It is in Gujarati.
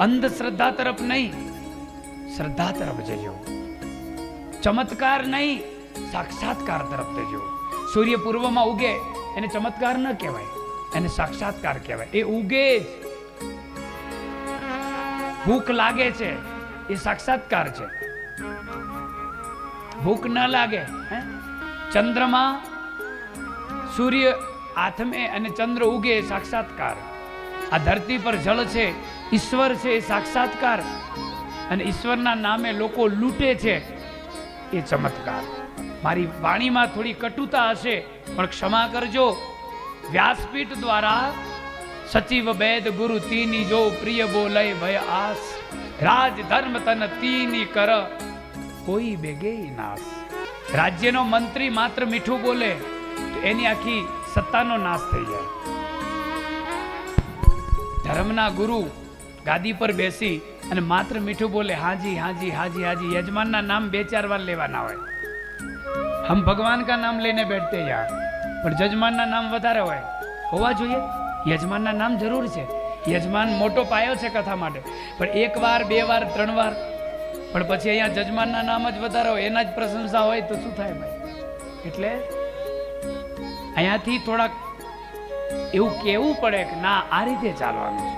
અંધશ્રદ્ધા તરફ નહીં, શ્રદ્ધા તરફ જજો. ચમત્કાર નહીં, સાક્ષાત્કાર તરફ જજો. સૂર્ય પૂર્વમાં ઉગે એને ચમત્કાર ન કહેવાય, એને સાક્ષાત્કાર કહેવાય. એ ઉગે જ. ભૂખ લાગે છે એ સાક્ષાત્કાર છે. ભૂખ ન લાગે, ચંદ્રમાં સૂર્ય આથમે અને ચંદ્ર ઉગે એ સાક્ષાત્કાર. આ ધરતી પર જળ છે, ઈશ્વર છે એ સાક્ષાત્કાર. અને ઈશ્વરના નામે લોકો લૂંટે છે એ ચમત્કાર. મારી વાણીમાં થોડી કટુતા હશે પણ ક્ષમા કરજો. વ્યાસપીઠ દ્વારા સચિવ વેદ ગુરુ તીની જો પ્રિય બોલય ભય આસ. રાજ ધર્મ તન તીની કર કોઈ બેગે નાશ. રાજ્યનો મંત્રી માત્ર મીઠું બોલે તો એની આખી સત્તાનો નાશ થઈ જાય. ધર્મના ગુરુ ગાદી પર બેસી અને માત્ર મીઠું બોલે, હાજી હાજી હાજી હાજી, યજમાનના નામ 2-4 વાર લેવાના હોય. હમ ભગવાન કા નામ લેને બેઠતે યાર, પણ જજમાનના નામ વધારે હોય. હોવા જોઈએ, યજમાનના નામ જરૂર છે. યજમાન મોટો પાયો છે કથા માટે, પણ 1 વાર 2 વાર 3 વાર, પણ પછી અહીંયા જજમાનના નામ જ વધારે હોય, એના જ પ્રશંસા હોય તો શું થાય ભાઈ? એટલે અહીંયાથી થોડાક એવું કહેવું પડે કે ના, આ રીતે ચાલવાનું છે.